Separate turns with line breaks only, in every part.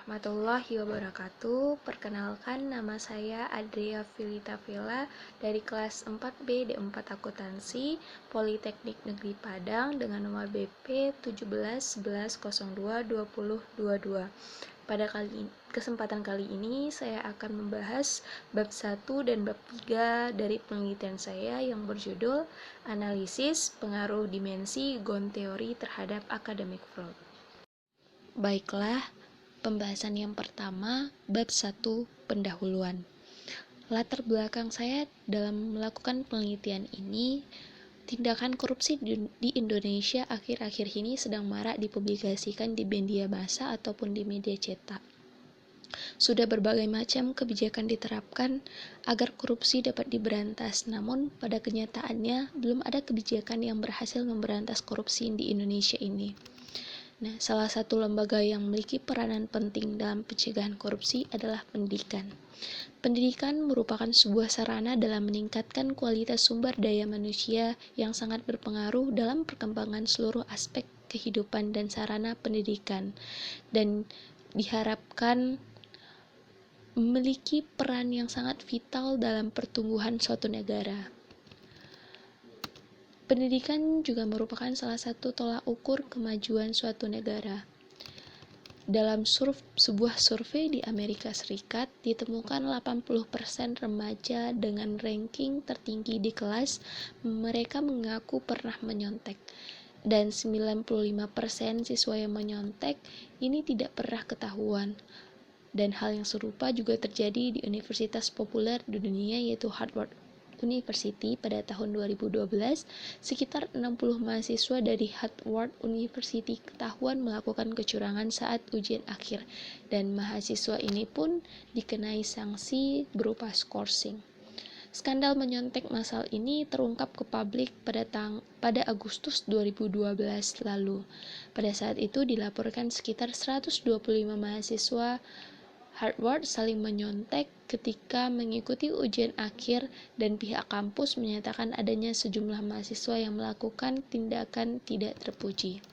warahmatullahi wabarakatuh. Perkenalkan, nama saya Adria Filita Vela dari kelas 4B D4 Akuntansi Politeknik Negeri Padang dengan nomor BP 1711022022. Pada kesempatan kali ini saya akan membahas bab 1 dan bab 3 dari penelitian saya yang berjudul Analisis Pengaruh Dimensi Gound Theory terhadap Academic Fraud. Baiklah, pembahasan yang pertama, bab 1, pendahuluan. Latar belakang saya dalam melakukan penelitian ini, tindakan korupsi di Indonesia akhir-akhir ini sedang marak dipublikasikan di media massa ataupun di media cetak. Sudah berbagai macam kebijakan diterapkan agar korupsi dapat diberantas, namun pada kenyataannya belum ada kebijakan yang berhasil memberantas korupsi di Indonesia ini. Nah, salah satu lembaga yang memiliki peranan penting dalam pencegahan korupsi adalah pendidikan. Pendidikan merupakan sebuah sarana dalam meningkatkan kualitas sumber daya manusia yang sangat berpengaruh dalam perkembangan seluruh aspek kehidupan dan sarana pendidikan, dan diharapkan memiliki peran yang sangat vital dalam pertumbuhan suatu negara. Pendidikan juga merupakan salah satu tolak ukur kemajuan suatu negara. Dalam sebuah survei di Amerika Serikat, ditemukan 80% remaja dengan ranking tertinggi di kelas, mereka mengaku pernah menyontek. Dan 95% siswa yang menyontek ini tidak pernah ketahuan. Dan hal yang serupa juga terjadi di universitas populer di dunia, yaitu Harvard University pada tahun 2012, sekitar 60 mahasiswa dari Harvard University ketahuan melakukan kecurangan saat ujian akhir, dan mahasiswa ini pun dikenai sanksi berupa skorsing. Skandal menyontek massal ini terungkap ke publik pada Agustus 2012 lalu. Pada saat itu dilaporkan sekitar 125 mahasiswa Harvard saling menyontek ketika mengikuti ujian akhir, dan pihak kampus menyatakan adanya sejumlah mahasiswa yang melakukan tindakan tidak terpuji.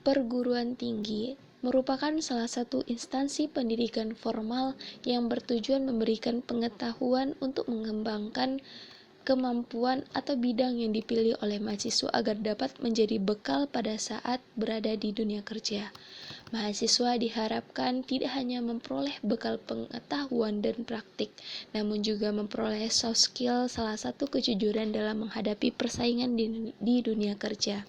Perguruan tinggi merupakan salah satu instansi pendidikan formal yang bertujuan memberikan pengetahuan untuk mengembangkan kemampuan atau bidang yang dipilih oleh mahasiswa agar dapat menjadi bekal pada saat berada di dunia kerja. Mahasiswa diharapkan tidak hanya memperoleh bekal pengetahuan dan praktik, namun juga memperoleh soft skill, salah satu kejujuran dalam menghadapi persaingan di dunia kerja.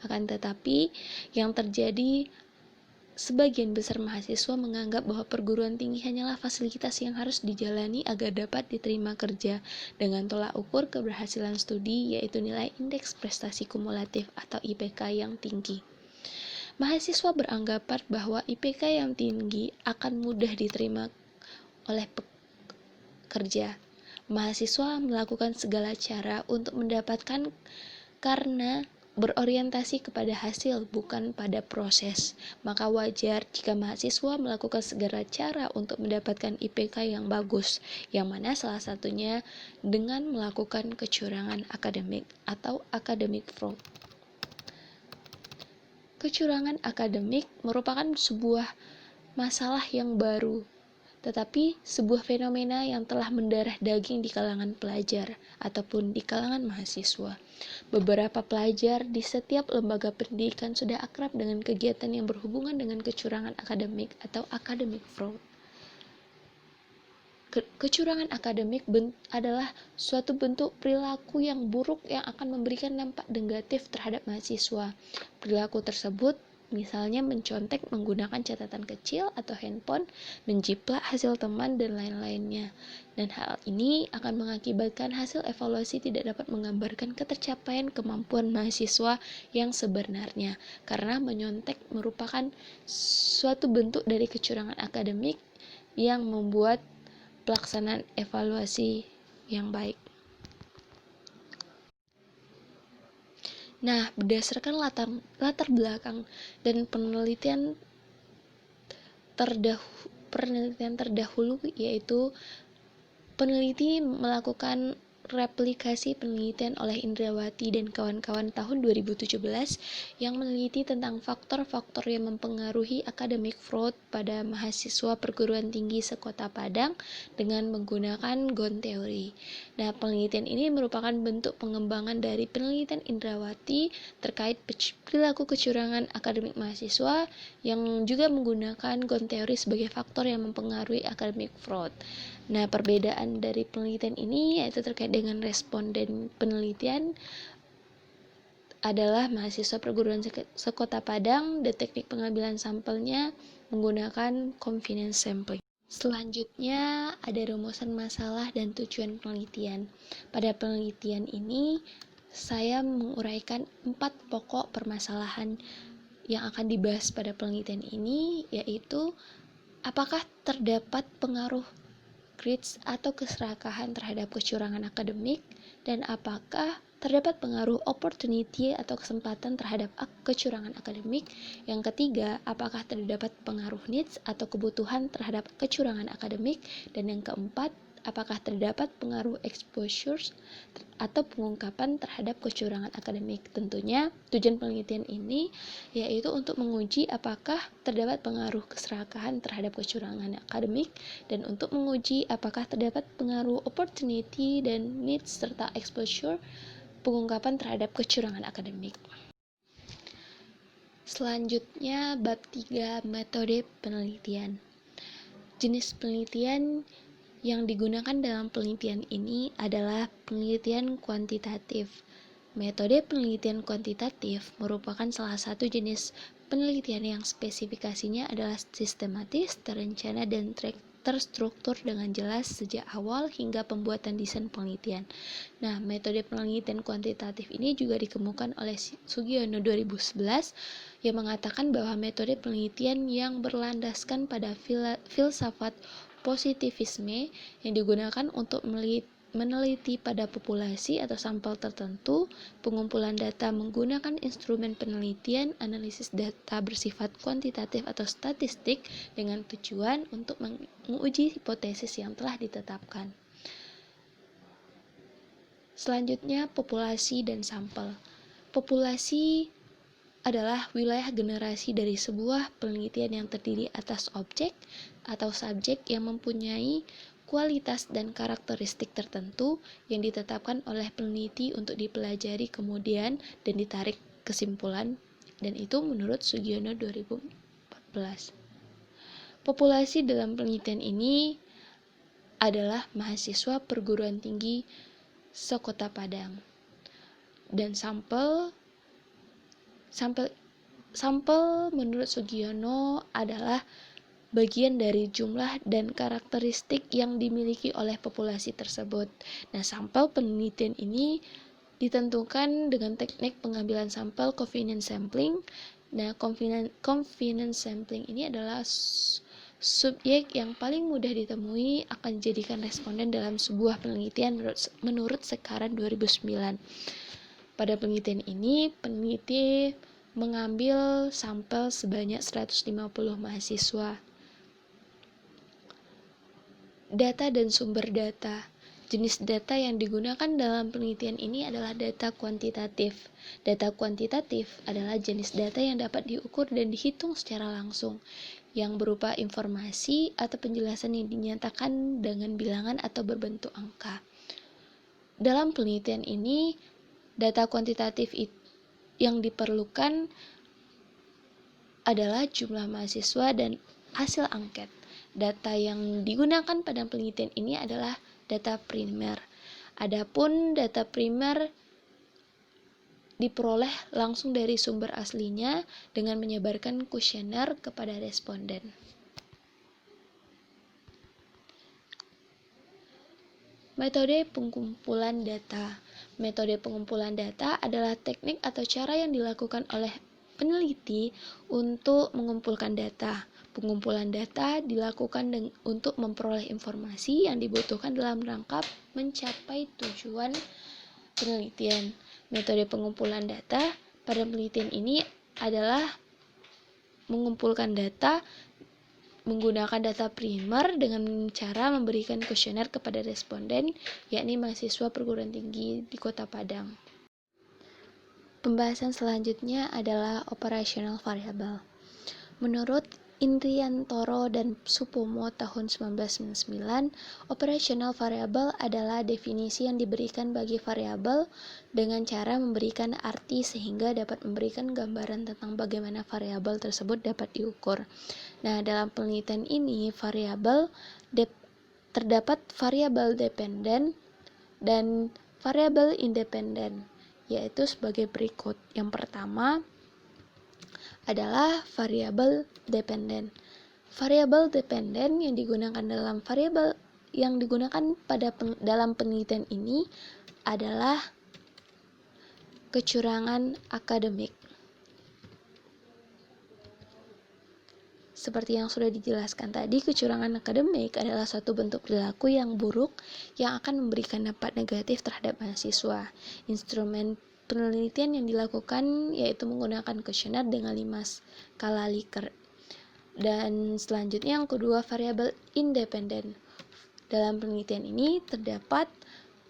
Akan tetapi, yang terjadi, sebagian besar mahasiswa menganggap bahwa perguruan tinggi hanyalah fasilitas yang harus dijalani agar dapat diterima kerja dengan tolak ukur keberhasilan studi, yaitu nilai indeks prestasi kumulatif atau IPK yang tinggi. Mahasiswa beranggapan bahwa IPK yang tinggi akan mudah diterima oleh pekerja. Mahasiswa melakukan segala cara untuk mendapatkan karena berorientasi kepada hasil bukan pada proses. Maka wajar jika mahasiswa melakukan segala cara untuk mendapatkan IPK yang bagus, yang mana salah satunya dengan melakukan kecurangan akademik atau academic fraud. Kecurangan akademik merupakan sebuah masalah yang baru, tetapi sebuah fenomena yang telah mendarah daging di kalangan pelajar ataupun di kalangan mahasiswa. Beberapa pelajar di setiap lembaga pendidikan sudah akrab dengan kegiatan yang berhubungan dengan kecurangan akademik atau academic fraud. Kecurangan akademik adalah suatu bentuk perilaku yang buruk yang akan memberikan dampak negatif terhadap mahasiswa. Perilaku tersebut misalnya mencontek menggunakan catatan kecil atau handphone, menjiplak hasil teman, dan lain-lainnya. Dan hal ini akan mengakibatkan hasil evaluasi tidak dapat menggambarkan ketercapaian kemampuan mahasiswa yang sebenarnya, karena menyontek merupakan suatu bentuk dari kecurangan akademik yang membuat pelaksanaan evaluasi yang baik. Nah, berdasarkan latar belakang dan penelitian terdahulu, yaitu peneliti melakukan replikasi penelitian oleh Indrawati dan kawan-kawan tahun 2017 yang meneliti tentang faktor-faktor yang mempengaruhi academic fraud pada mahasiswa perguruan tinggi sekota Padang dengan menggunakan GONE teori. Nah, penelitian ini merupakan bentuk pengembangan dari penelitian Indrawati terkait perilaku kecurangan akademik mahasiswa yang juga menggunakan GONE teori sebagai faktor yang mempengaruhi academic fraud. Nah, perbedaan dari penelitian ini yaitu terkait dengan responden penelitian adalah mahasiswa perguruan sekota Padang dan teknik pengambilan sampelnya menggunakan confidence sampling. Selanjutnya ada rumusan masalah dan tujuan penelitian. Pada penelitian ini saya menguraikan 4 pokok permasalahan yang akan dibahas pada penelitian ini, yaitu apakah terdapat pengaruh grades atau keserakahan terhadap kecurangan akademik, dan apakah terdapat pengaruh opportunity atau kesempatan terhadap kecurangan akademik. Yang ketiga, apakah terdapat pengaruh needs atau kebutuhan terhadap kecurangan akademik, dan yang keempat, apakah terdapat pengaruh exposures atau pengungkapan terhadap kecurangan akademik. Tentunya tujuan penelitian ini yaitu untuk menguji apakah terdapat pengaruh keserakahan terhadap kecurangan akademik dan untuk menguji apakah terdapat pengaruh opportunity dan needs serta exposure pengungkapan terhadap kecurangan akademik. Selanjutnya bab 3 metode penelitian. Jenis penelitian yang digunakan dalam penelitian ini adalah penelitian kuantitatif. Metode penelitian kuantitatif merupakan salah satu jenis penelitian yang spesifikasinya adalah sistematis, terencana, dan terstruktur dengan jelas sejak awal hingga pembuatan desain penelitian. Nah, metode penelitian kuantitatif ini juga dikemukakan oleh Sugiono 2011 yang mengatakan bahwa metode penelitian yang berlandaskan pada filsafat positivisme yang digunakan untuk meneliti pada populasi atau sampel tertentu, pengumpulan data menggunakan instrumen penelitian, analisis data bersifat kuantitatif atau statistik dengan tujuan untuk menguji hipotesis yang telah ditetapkan. Selanjutnya, populasi dan sampel. Populasi adalah wilayah generasi dari sebuah penelitian yang terdiri atas objek atau subjek yang mempunyai kualitas dan karakteristik tertentu yang ditetapkan oleh peneliti untuk dipelajari kemudian dan ditarik kesimpulan, dan itu menurut Sugiono 2014. Populasi dalam penelitian ini adalah mahasiswa perguruan tinggi sekota Padang, dan sampel menurut Sugiono adalah bagian dari jumlah dan karakteristik yang dimiliki oleh populasi tersebut. Nah, sampel penelitian ini ditentukan dengan teknik pengambilan sampel confidence sampling. Nah, confidence sampling ini adalah subjek yang paling mudah ditemui akan dijadikan responden dalam sebuah penelitian menurut Sekaran 2009. Pada penelitian ini, peneliti mengambil sampel sebanyak 150 mahasiswa. Data dan sumber data. Jenis data yang digunakan dalam penelitian ini adalah data kuantitatif. Data kuantitatif adalah jenis data yang dapat diukur dan dihitung secara langsung, yang berupa informasi atau penjelasan yang dinyatakan dengan bilangan atau berbentuk angka. Dalam penelitian ini, data kuantitatif yang diperlukan adalah jumlah mahasiswa dan hasil angket. Data yang digunakan pada penelitian ini adalah data primer. Adapun data primer diperoleh langsung dari sumber aslinya dengan menyebarkan kuesioner kepada responden. Metode pengumpulan data. Metode pengumpulan data adalah teknik atau cara yang dilakukan oleh peneliti untuk mengumpulkan data. Pengumpulan data dilakukan untuk memperoleh informasi yang dibutuhkan dalam rangka mencapai tujuan penelitian. Metode pengumpulan data pada penelitian ini adalah mengumpulkan data menggunakan data primer dengan cara memberikan kuesioner kepada responden, yakni mahasiswa perguruan tinggi di Kota Padang. Pembahasan selanjutnya adalah operational variable. Menurut Indriantoro dan Supomo tahun 1999, operational variable adalah definisi yang diberikan bagi variabel dengan cara memberikan arti sehingga dapat memberikan gambaran tentang bagaimana variabel tersebut dapat diukur. Nah, dalam penelitian ini terdapat variabel dependen dan variabel independen, yaitu sebagai berikut. Yang pertama adalah variabel dependen. Variabel dependen yang digunakan dalam penelitian ini adalah kecurangan akademik. Seperti yang sudah dijelaskan tadi, kecurangan akademik adalah suatu bentuk perilaku yang buruk yang akan memberikan dampak negatif terhadap mahasiswa. Instrumen penelitian yang dilakukan yaitu menggunakan kuesioner dengan 5 skala Likert. Dan selanjutnya yang kedua, variabel independen. Dalam penelitian ini terdapat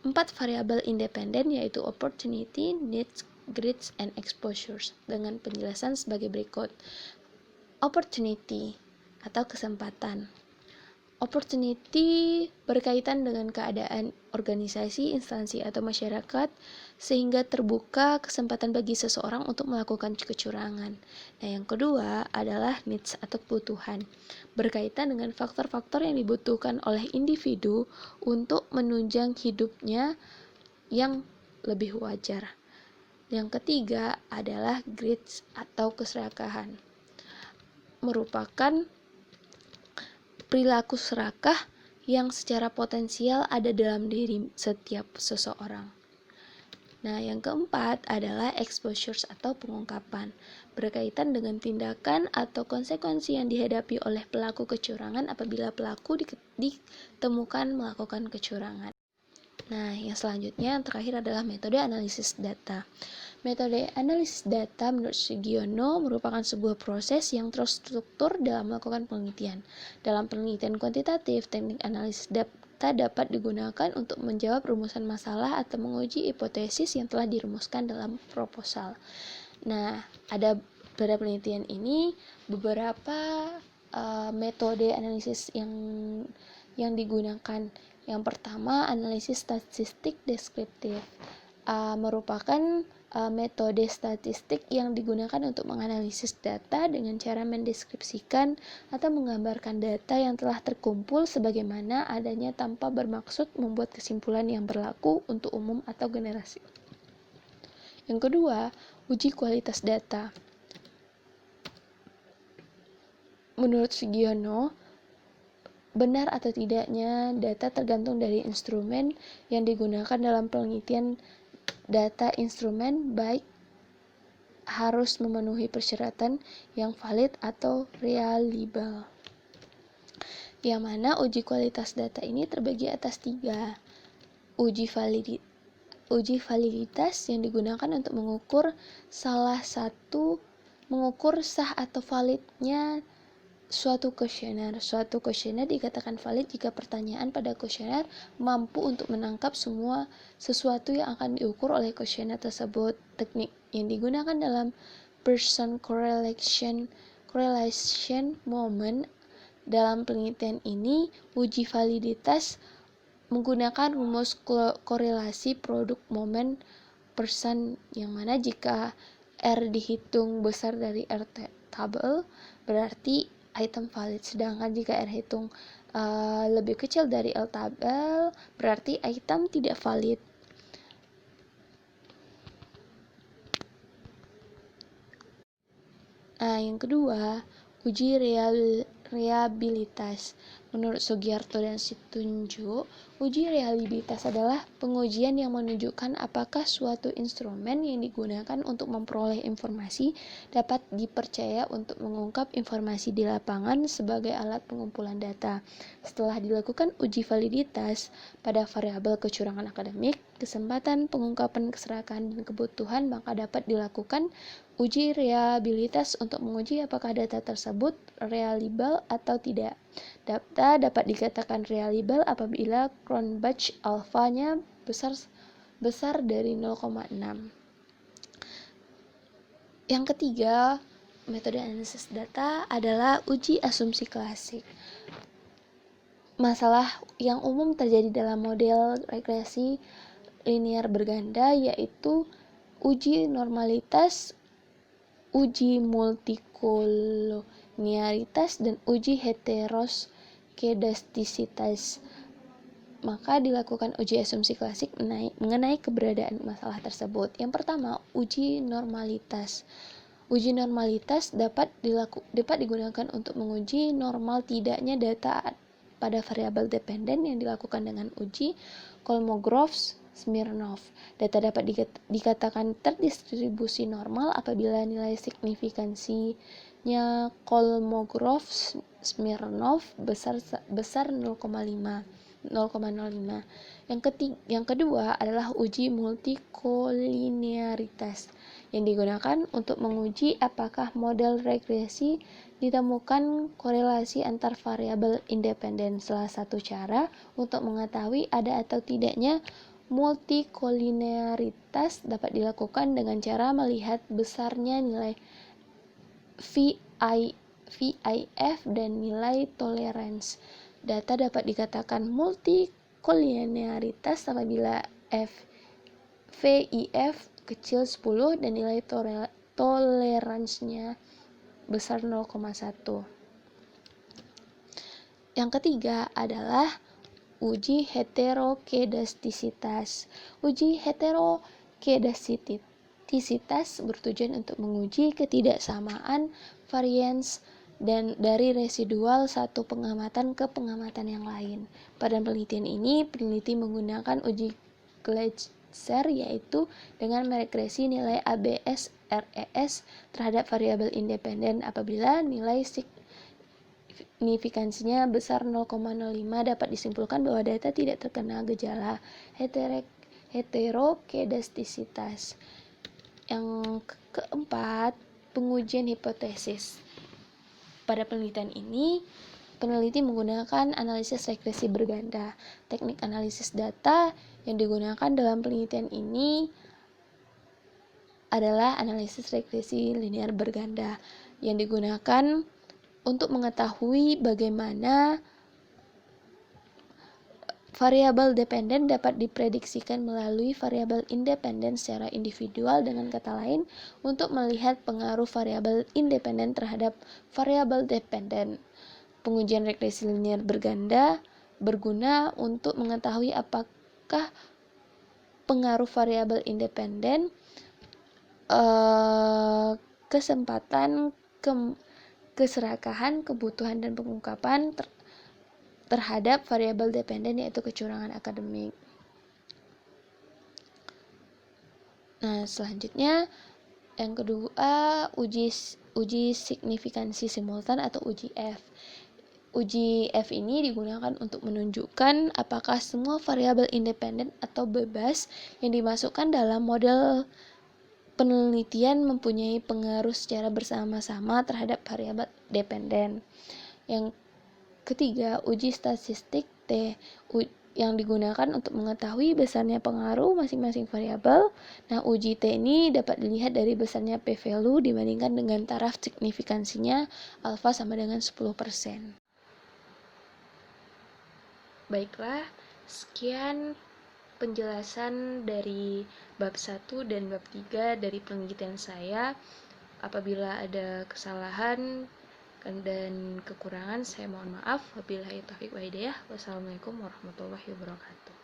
4 variabel independen, yaitu opportunity, needs, grades, and exposures, dengan penjelasan sebagai berikut. Opportunity atau kesempatan. Opportunity berkaitan dengan keadaan organisasi, instansi, atau masyarakat sehingga terbuka kesempatan bagi seseorang untuk melakukan kecurangan. Nah, yang kedua adalah needs atau kebutuhan, berkaitan dengan faktor-faktor yang dibutuhkan oleh individu untuk menunjang hidupnya yang lebih wajar. Yang ketiga adalah grades atau keserakahan, merupakan perilaku serakah yang secara potensial ada dalam diri setiap seseorang. Nah, yang keempat adalah exposures atau pengungkapan, berkaitan dengan tindakan atau konsekuensi yang dihadapi oleh pelaku kecurangan apabila pelaku ditemukan melakukan kecurangan. Nah, yang selanjutnya, yang terakhir adalah metode analisis data. Metode analisis data menurut Sugiono merupakan sebuah proses yang terstruktur dalam melakukan penelitian. Dalam penelitian kuantitatif, teknik analisis data dapat digunakan untuk menjawab rumusan masalah atau menguji hipotesis yang telah dirumuskan dalam proposal. Nah, pada penelitian ini beberapa metode analisis yang digunakan. Yang pertama, analisis statistik deskriptif, merupakan metode statistik yang digunakan untuk menganalisis data dengan cara mendeskripsikan atau menggambarkan data yang telah terkumpul sebagaimana adanya tanpa bermaksud membuat kesimpulan yang berlaku untuk umum atau generasi. Yang kedua, uji kualitas data. Menurut Sugiono, benar atau tidaknya data tergantung dari instrumen yang digunakan dalam penelitian. Data instrumen baik harus memenuhi persyaratan yang valid atau reliable. Yang mana uji kualitas data ini terbagi atas 3. Uji validitas yang digunakan untuk mengukur sah atau validnya suatu kuesioner. Suatu kuesioner dikatakan valid jika pertanyaan pada kuesioner mampu untuk menangkap sesuatu yang akan diukur oleh kuesioner tersebut. Teknik yang digunakan dalam person correlation moment dalam penelitian ini, uji validitas menggunakan rumus korelasi produk momen person, yang mana jika R dihitung besar dari R tabel berarti item valid, sedangkan jika R hitung lebih kecil dari L tabel berarti item tidak valid. Nah, yang kedua, uji reliabilitas. Menurut Sugiarto dan Situnjuk, uji reliabilitas adalah pengujian yang menunjukkan apakah suatu instrumen yang digunakan untuk memperoleh informasi dapat dipercaya untuk mengungkap informasi di lapangan sebagai alat pengumpulan data. Setelah dilakukan uji validitas pada variabel kecurangan akademik, kesempatan, pengungkapan keserakahan, dan kebutuhan, maka dapat dilakukan Uji reliabilitas untuk menguji apakah data tersebut reliable atau tidak. Data dapat dikatakan reliable apabila Cronbach alpha-nya besar dari 0,6. Yang ketiga, metode analisis data adalah uji asumsi klasik. Masalah yang umum terjadi dalam model regresi linear berganda yaitu uji normalitas, uji multikolonialitas, dan uji heteroskedastisitas. Maka dilakukan uji asumsi klasik mengenai keberadaan masalah tersebut. Yang pertama, uji normalitas. Uji normalitas dapat digunakan untuk menguji normal tidaknya data pada variabel dependen yang dilakukan dengan uji Kolmogorov-Smirnov. Data dapat dikatakan terdistribusi normal apabila nilai signifikansinya Kolmogorov-Smirnov besar 0,05. Yang kedua adalah uji multikoliniaritas yang digunakan untuk menguji apakah model regresi ditemukan korelasi antar variabel independen. Salah satu cara untuk mengetahui ada atau tidaknya multikoliniaritas dapat dilakukan dengan cara melihat besarnya nilai VIF dan nilai tolerance. Data dapat dikatakan multikoliniaritas apabila VIF kecil 10 dan nilai toleransinya besar 0,1. Yang ketiga adalah uji heterokedastisitas. Uji heterokedastisitas bertujuan untuk menguji ketidaksamaan varians dan dari residual satu pengamatan ke pengamatan yang lain. Pada penelitian ini, peneliti menggunakan uji Gleiser yaitu dengan meregresi nilai ABS RES terhadap variabel independen apabila nilai signifikansinya besar 0,05 dapat disimpulkan bahwa data tidak terkena gejala heterokedastisitas. Yang keempat, pengujian hipotesis. Pada penelitian ini, peneliti menggunakan analisis regresi berganda. Teknik analisis data yang digunakan dalam penelitian ini adalah analisis regresi linear berganda yang digunakan untuk mengetahui bagaimana variabel dependen dapat diprediksikan melalui variabel independen secara individual. Dengan kata lain, untuk melihat pengaruh variabel independen terhadap variabel dependen. Pengujian regresi linear berganda berguna untuk mengetahui apakah pengaruh variabel independen, kesempatan, keserakahan, kebutuhan, dan pengungkapan terhadap variabel dependen yaitu kecurangan akademik. Nah, selanjutnya yang kedua uji signifikansi simultan atau uji F. Uji F ini digunakan untuk menunjukkan apakah semua variabel independen atau bebas yang dimasukkan dalam model penelitian mempunyai pengaruh secara bersama-sama terhadap variabel dependen. Yang ketiga, uji statistik T yang digunakan untuk mengetahui besarnya pengaruh masing-masing variabel. Nah, uji T ini dapat dilihat dari besarnya p-value dibandingkan dengan taraf signifikansinya alfa sama dengan 10%. Baiklah, sekian penjelasan dari bab 1 dan bab 3 dari penelitian saya. Apabila ada kesalahan dan kekurangan, saya mohon maaf. Wabillahi taufiq wa hidayah. Wassalamualaikum warahmatullahi wabarakatuh.